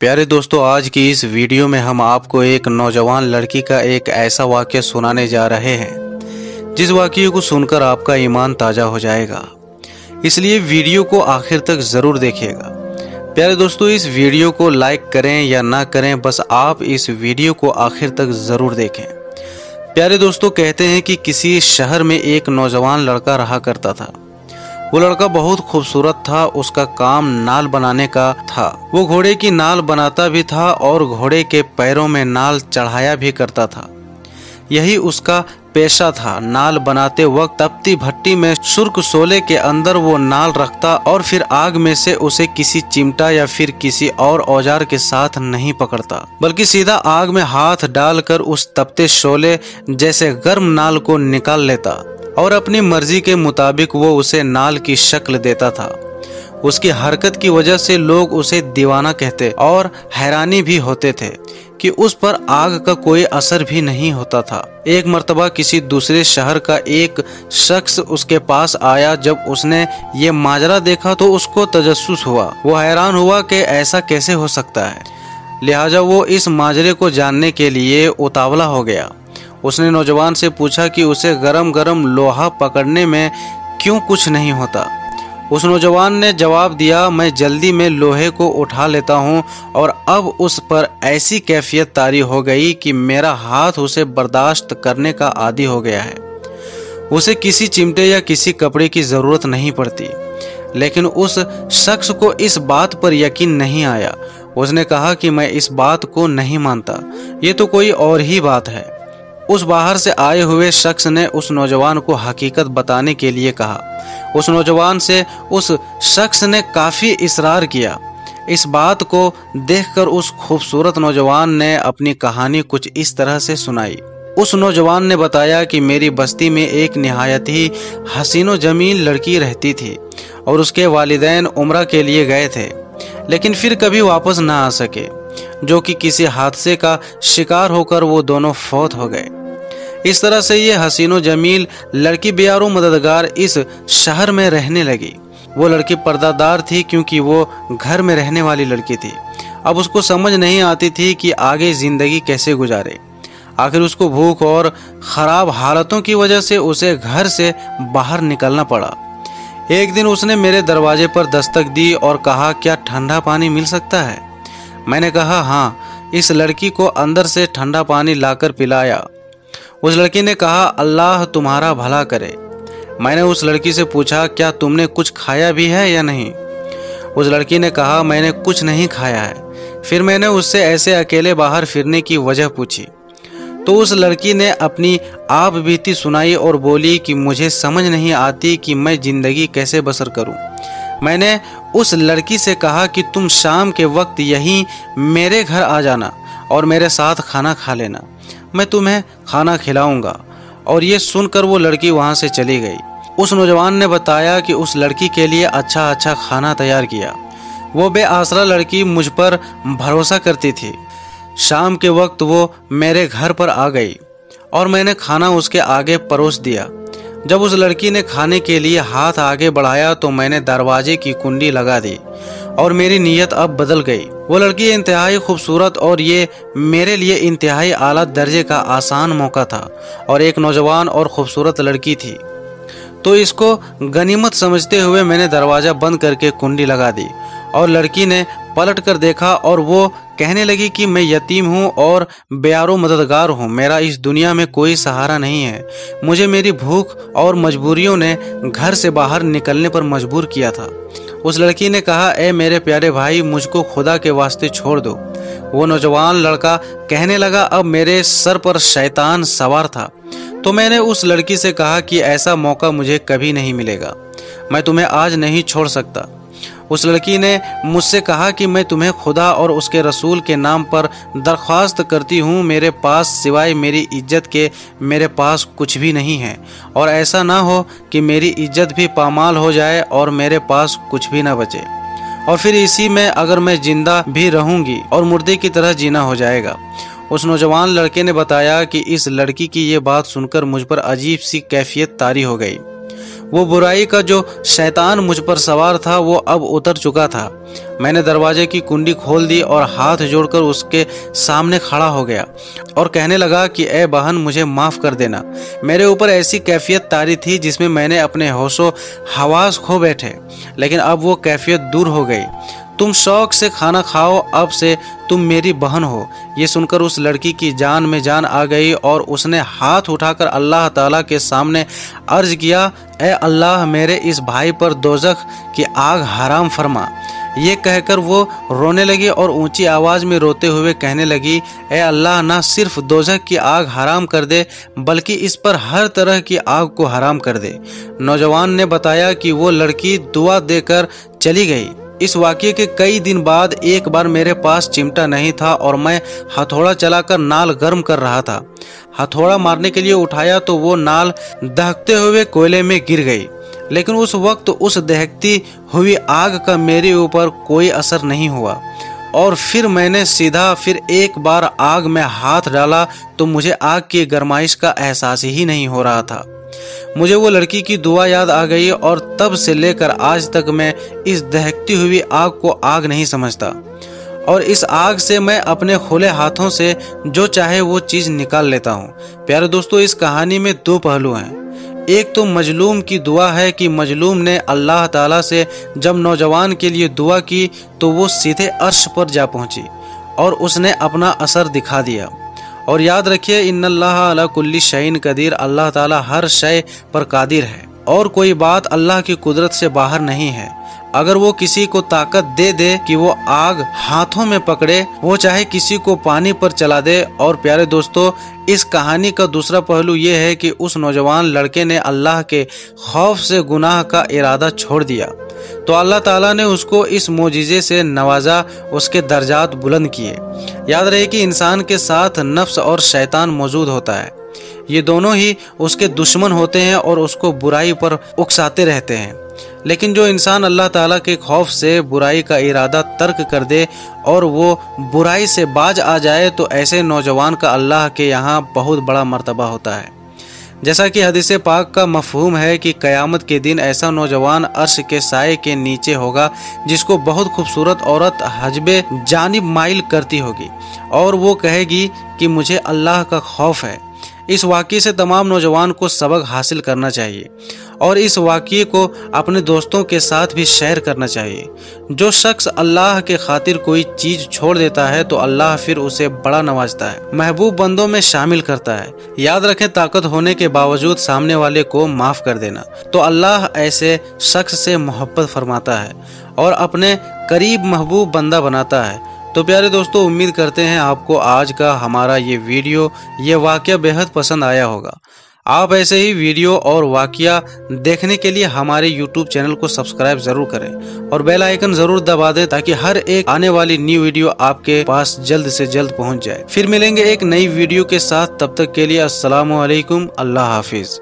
प्यारे दोस्तों, आज की इस वीडियो में हम आपको एक नौजवान लड़की का एक ऐसा वाक़या सुनाने जा रहे हैं जिस वाक़ये को सुनकर आपका ईमान ताज़ा हो जाएगा। इसलिए वीडियो को आखिर तक ज़रूर देखिएगा। प्यारे दोस्तों, इस वीडियो को लाइक करें या ना करें, बस आप इस वीडियो को आखिर तक ज़रूर देखें। प्यारे दोस्तों, कहते हैं कि किसी शहर में एक नौजवान लड़का रहा करता था। वो लड़का बहुत खूबसूरत था। उसका काम नाल बनाने का था। वो घोड़े की नाल बनाता भी था और घोड़े के पैरों में नाल चढ़ाया भी करता था। यही उसका पेशा था। नाल बनाते वक्त तपती भट्टी में सुर्ख शोले के अंदर वो नाल रखता और फिर आग में से उसे किसी चिमटा या फिर किसी और औजार के साथ नहीं पकड़ता, बल्कि सीधा आग में हाथ डालकर उस तपते शोले जैसे गर्म नाल को निकाल लेता और अपनी मर्जी के मुताबिक वो उसे नाल की शक्ल देता था। उसकी हरकत की वजह से लोग उसे दीवाना कहते और हैरानी भी होते थे कि उस पर आग का कोई असर भी नहीं होता था। एक मर्तबा किसी दूसरे शहर का एक शख्स उसके पास आया। जब उसने ये माजरा देखा तो उसको तजस्सुस हुआ। वो हैरान हुआ कि ऐसा कैसे हो सकता है। लिहाजा वो इस माजरे को जानने के लिए उतावला हो गया। उसने नौजवान से पूछा कि उसे गरम गरम लोहा पकड़ने में क्यों कुछ नहीं होता। उस नौजवान ने जवाब दिया, मैं जल्दी में लोहे को उठा लेता हूँ और अब उस पर ऐसी कैफियत तारी हो गई कि मेरा हाथ उसे बर्दाश्त करने का आदी हो गया है। उसे किसी चिमटे या किसी कपड़े की ज़रूरत नहीं पड़ती। लेकिन उस शख्स को इस बात पर यकीन नहीं आया। उसने कहा कि मैं इस बात को नहीं मानता, ये तो कोई और ही बात है। उस बाहर से आए हुए शख्स ने उस नौजवान को हकीकत बताने के लिए कहा। उस नौजवान से उस शख्स ने काफ़ी इसरार किया। इस बात को देखकर उस खूबसूरत नौजवान ने अपनी कहानी कुछ इस तरह से सुनाई। उस नौजवान ने बताया कि मेरी बस्ती में एक निहायत ही हसीनो जमील लड़की रहती थी और उसके वालिदैन उम्रा के लिए गए थे, लेकिन फिर कभी वापस ना आ सके, जो कि किसी हादसे का शिकार होकर वो दोनों फौत हो गए। इस तरह से ये हसीनो जमील लड़की बेयारो मददगार इस शहर में रहने लगी। वो लड़की पर्दादार थी क्योंकि वो घर में रहने वाली लड़की थी। अब उसको समझ नहीं आती थी कि आगे ज़िंदगी कैसे गुजारे। आखिर उसको भूख और ख़राब हालतों की वजह से उसे घर से बाहर निकलना पड़ा। एक दिन उसने मेरे दरवाजे पर दस्तक दी और कहा, क्या ठंडा पानी मिल सकता है? मैंने कहा हाँ। इस लड़की को अंदर से ठंडा पानी लाकर पिलाया। उस लड़की ने कहा, अल्लाह तुम्हारा भला करे। मैंने उस लड़की से पूछा, क्या तुमने कुछ खाया भी है या नहीं? उस लड़की ने कहा, मैंने कुछ नहीं खाया है। फिर मैंने उससे ऐसे अकेले बाहर फिरने की वजह पूछी तो उस लड़की ने अपनी आप बीती सुनाई और बोली कि मुझे समझ नहीं आती कि मैं ज़िंदगी कैसे बसर करूं। मैंने उस लड़की से कहा कि तुम शाम के वक्त यहीं मेरे घर आ जाना और मेरे साथ खाना खा लेना, मैं तुम्हें खाना खिलाऊंगा। और ये सुनकर वो लड़की वहाँ से चली गई। उस नौजवान ने बताया कि उस लड़की के लिए अच्छा अच्छा खाना तैयार किया। वो बेआसरा लड़की मुझ पर भरोसा करती थी। शाम के वक्त वो मेरे घर पर आ गई और मैंने खाना उसके आगे परोस दिया। जब उस लड़की ने खाने के लिए हाथ आगे बढ़ाया तो मैंने दरवाजे की कुंडी लगा दी और मेरी नीयत अब बदल गई। वो लड़की इंतहाई खूबसूरत और ये मेरे लिए इंतहाई आला दर्जे का आसान मौका था और एक नौजवान और ख़ूबसूरत लड़की थी, तो इसको गनीमत समझते हुए मैंने दरवाज़ा बंद करके कुंडी लगा दी। और लड़की ने पलट कर देखा और वो कहने लगी कि मैं यतीम हूँ और बेयारो मददगार हूँ। मेरा इस दुनिया में कोई सहारा नहीं है। मुझे मेरी भूख और मजबूरियों ने घर से बाहर निकलने पर मजबूर किया था। उस लड़की ने कहा, ए मेरे प्यारे भाई, मुझको खुदा के वास्ते छोड़ दो। वो नौजवान लड़का कहने लगा, अब मेरे सर पर शैतान सवार था। तो मैंने उस लड़की से कहा कि ऐसा मौका मुझे कभी नहीं मिलेगा, मैं तुम्हें आज नहीं छोड़ सकता। उस लड़की ने मुझसे कहा कि मैं तुम्हें खुदा और उसके रसूल के नाम पर दरख्वास्त करती हूँ, मेरे पास सिवाय मेरी इज्जत के मेरे पास कुछ भी नहीं है, और ऐसा ना हो कि मेरी इज्जत भी पामाल हो जाए और मेरे पास कुछ भी ना बचे, और फिर इसी में अगर मैं जिंदा भी रहूँगी और मुर्दे की तरह जीना हो जाएगा। उस नौजवान लड़के ने बताया कि इस लड़की की ये बात सुनकर मुझ पर अजीब सी कैफियत तारी हो गई। वो बुराई का जो शैतान मुझ पर सवार था वो अब उतर चुका था। मैंने दरवाजे की कुंडी खोल दी और हाथ जोड़कर उसके सामने खड़ा हो गया और कहने लगा कि ए बहन, मुझे माफ़ कर देना। मेरे ऊपर ऐसी कैफियत तारी थी जिसमें मैंने अपने होशो हवास खो बैठे, लेकिन अब वो कैफियत दूर हो गई। तुम शौक से खाना खाओ, अब से तुम मेरी बहन हो। ये सुनकर उस लड़की की जान में जान आ गई और उसने हाथ उठाकर अल्लाह ताला के सामने अर्ज किया, ए अल्लाह, मेरे इस भाई पर दोज़ख की आग हराम फरमा। ये कहकर वो रोने लगी और ऊंची आवाज़ में रोते हुए कहने लगी, ए अल्लाह, ना सिर्फ दोज़ख की आग हराम कर दे बल्कि इस पर हर तरह की आग को हराम कर दे। नौजवान ने बताया कि वो लड़की दुआ देकर चली गई। इस वाक़ये के कई दिन बाद एक बार मेरे पास चिमटा नहीं था और मैं हथौड़ा चलाकर नाल गर्म कर रहा था। हथौड़ा मारने के लिए उठाया तो वो नाल दहकते हुए कोयले में गिर गई, लेकिन उस वक्त उस दहकती हुई आग का मेरे ऊपर कोई असर नहीं हुआ। और फिर मैंने फिर एक बार आग में हाथ डाला तो मुझे आग की गरमाइश का एहसास ही नहीं हो रहा था। मुझे वो लड़की की दुआ याद आ गई और तब से लेकर आज तक मैं इस दहकती हुई आग को आग नहीं समझता, और इस आग से मैं अपने खुले हाथों से जो चाहे वो चीज़ निकाल लेता हूँ। प्यारे दोस्तों, इस कहानी में दो पहलू हैं। एक तो मजलूम की दुआ है कि मजलूम ने अल्लाह ताला से जब नौजवान के लिए दुआ की तो वो सीधे अर्श पर जा पहुँची और उसने अपना असर दिखा दिया। और याद रखिए, इन्नल्लाह अला कुल्ली शैइन कदीर, अल्लाह ताला हर शय पर कादिर है और कोई बात अल्लाह की कुदरत से बाहर नहीं है। अगर वो किसी को ताकत दे दे कि वो आग हाथों में पकड़े, वो चाहे किसी को पानी पर चला दे। और प्यारे दोस्तों, इस कहानी का दूसरा पहलू ये है कि उस नौजवान लड़के ने अल्लाह के खौफ से गुनाह का इरादा छोड़ दिया तो अल्लाह ताला ने उसको इस मोजिज़े से नवाजा, उसके दर्जात बुलंद किए। याद रहे कि इंसान के साथ नफ्स और शैतान मौजूद होता है। ये दोनों ही उसके दुश्मन होते हैं और उसको बुराई पर उकसाते रहते हैं। लेकिन जो इंसान अल्लाह ताला के खौफ से बुराई का इरादा तर्क कर दे और वो बुराई से बाज आ जाए तो ऐसे नौजवान का अल्लाह के यहाँ बहुत बड़ा मर्तबा होता है। जैसा कि हदीस पाक का मफहूम है कि क़यामत के दिन ऐसा नौजवान अर्श के साए के नीचे होगा जिसको बहुत खूबसूरत औरत हजबे जानिब माइल करती होगी और वो कहेगी कि मुझे अल्लाह का खौफ है। इस वाक़ये से तमाम नौजवान को सबक हासिल करना चाहिए और इस वाक़ये को अपने दोस्तों के साथ भी शेयर करना चाहिए। जो शख्स अल्लाह के खातिर कोई चीज़ छोड़ देता है तो अल्लाह फिर उसे बड़ा नवाजता है, महबूब बंदों में शामिल करता है। याद रखें, ताकत होने के बावजूद सामने वाले को माफ़ कर देना तो अल्लाह ऐसे शख्स से मोहब्बत फरमाता है और अपने करीब महबूब बंदा बनाता है। तो प्यारे दोस्तों, उम्मीद करते हैं आपको आज का हमारा ये वाक़या बेहद पसंद आया होगा। आप ऐसे ही वीडियो और वाक़या देखने के लिए हमारे YouTube चैनल को सब्सक्राइब ज़रूर करें और बेल आइकन ज़रूर दबा दें ताकि हर एक आने वाली न्यू वीडियो आपके पास जल्द से जल्द पहुंच जाए। फिर मिलेंगे एक नई वीडियो के साथ, तब तक के लिए अस्सलामु अलैकुम, अल्लाह हाफिज़।